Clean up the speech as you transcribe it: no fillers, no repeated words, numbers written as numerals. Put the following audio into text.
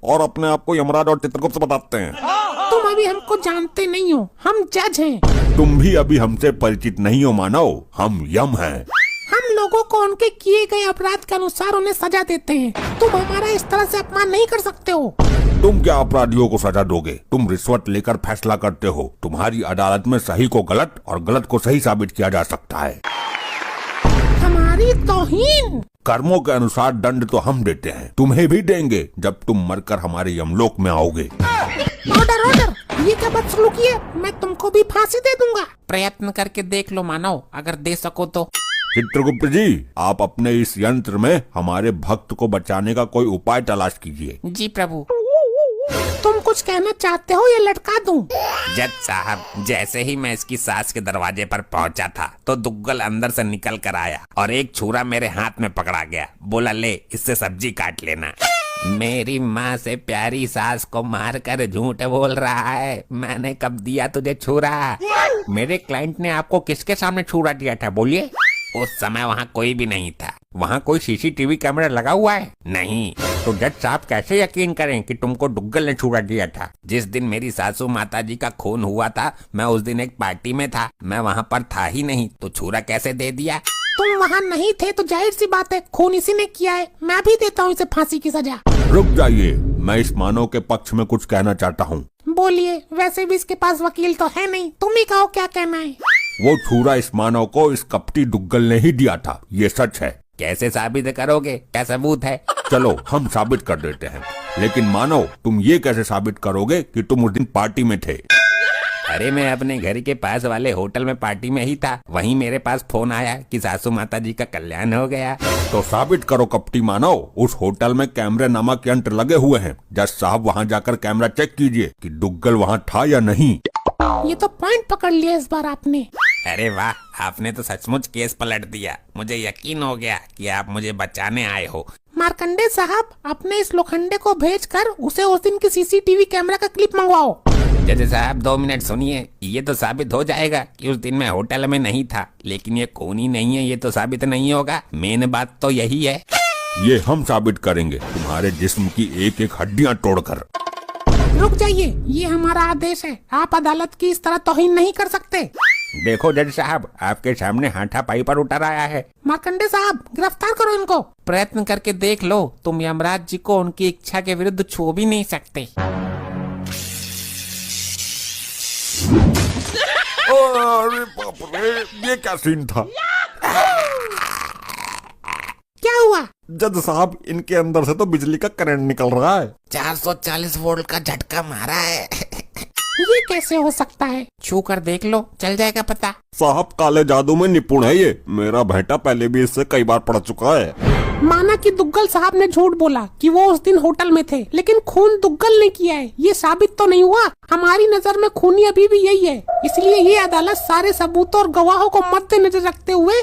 और अपने आप को यमराज और चित्रगुप्त बताते हैं। तुम अभी हमको जानते नहीं हो, हम जज हैं। तुम भी अभी हमसे परिचित नहीं हो मानव, हम यम हैं। हम लोगों को उनके किए गए अपराध के अनुसार उन्हें सजा देते हैं। तुम हमारा इस तरह से अपमान नहीं कर सकते हो। तुम क्या अपराधियों को सजा दोगे? तुम रिश्वत लेकर फैसला करते हो। तुम्हारी अदालत में सही को गलत और गलत को सही साबित किया जा सकता है। हमारी तौहीन। कर्मों के अनुसार दंड तो हम देते हैं, तुम्हें भी देंगे जब तुम मरकर हमारे यमलोक में आओगे। ऑर्डर ऑर्डर, ये क्या बदसलूकी है? मैं तुमको भी फांसी दे दूंगा। प्रयत्न करके देख लो मानव, अगर दे सको तो। चित्रगुप्त जी, आप अपने इस यंत्र में हमारे भक्त को बचाने का कोई उपाय तलाश कीजिए। जी प्रभु। तुम कुछ कहना चाहते हो या लटका दूं? जज साहब, जैसे ही मैं इसकी सास के दरवाजे पर पहुंचा था तो दुग्गल अंदर से निकल कर आया और एक छुरा मेरे हाथ में पकड़ा गया। बोला, ले इससे सब्जी काट लेना। मेरी माँ से प्यारी सास को मारकर झूठ बोल रहा है। मैंने कब दिया तुझे छुरा? मेरे क्लाइंट ने आपको किसके सामने छुरा दिया था, बोलिए? उस समय वहाँ कोई भी नहीं था। वहाँ कोई सीसीटीवी कैमरा लगा हुआ है? नहीं। तो जज साहब कैसे यकीन करें कि तुमको दुग्गल ने छुरा दिया था? जिस दिन मेरी सासू माताजी का खून हुआ था, मैं उस दिन एक पार्टी में था। मैं वहाँ पर था ही नहीं, तो छुरा कैसे दे दिया? तुम वहाँ नहीं थे तो जाहिर सी बात है खून इसी ने किया है। मैं भी देता हूँ इसे फांसी की सजा। रुक जाइए, मैं इस मानव के पक्ष में कुछ कहना चाहता हूँ। बोलिए। वैसे भी इसके पास वकील तो है नहीं, तुम ही कहो क्या कहना है। वो छुरा इस मानव को इस कपटी दुग्गल ने ही दिया था, ये सच है। कैसे साबित करोगे? क्या सबूत है? चलो हम साबित कर देते हैं, लेकिन मानव तुम ये कैसे साबित करोगे कि तुम उस दिन पार्टी में थे? अरे मैं अपने घर के पास वाले होटल में पार्टी में ही था। वहीं मेरे पास फोन आया कि सासू माता जी का कल्याण हो गया। तो साबित करो कपटी मानव। उस होटल में कैमरे नामक यंत्र लगे हुए हैं। जज साहब वहाँ जाकर कैमरा चेक कीजिए कि दुग्गल वहाँ था या नहीं। ये तो पॉइंट पकड़ लिया इस बार आपने। अरे वाह, आपने तो सचमुच केस पलट दिया। मुझे यकीन हो गया कि आप मुझे बचाने आए हो। मार्कंडे साहब, अपने इस लोखंडे को भेजकर उसे उस दिन की सीसीटीवी कैमरा का क्लिप मंगवाओ। जज साहब 2 मिनट सुनिए। ये तो साबित हो जाएगा कि उस दिन मैं होटल में नहीं था, लेकिन ये खून ही नहीं है, ये तो साबित नहीं होगा। मेन बात तो यही है। ये हम साबित करेंगे, तुम्हारे जिस्म की एक एक हड्डियाँ तोड़कर। रुक जाइए, ये हमारा आदेश है। आप अदालत की इस तरह तौहीन नहीं कर सकते। देखो जज साहब, आपके सामने हाथापाई पर उतर आया है। मार्कंडे साहब, गिरफ्तार करो इनको। प्रयत्न करके देख लो, तुम यमराज जी को उनकी इच्छा के विरुद्ध छू भी नहीं सकते। अरे बाप रे, ये क्या सीन था? क्या हुआ? जज साहब, इनके अंदर से तो बिजली का करंट निकल रहा है। 440 वोल्ट का झटका मारा है। ये कैसे हो सकता है? छू कर देख लो, चल जाएगा पता। साहब काले जादू में निपुण है ये। मेरा बेटा पहले भी इससे कई बार पढ़ चुका है। माना कि दुग्गल साहब ने झूठ बोला कि वो उस दिन होटल में थे, लेकिन खून दुग्गल ने किया है, ये साबित तो नहीं हुआ। हमारी नजर में खूनी अभी भी यही है। इसलिए ये अदालत सारे सबूतों और गवाहों को मद्देनजर रखते हुए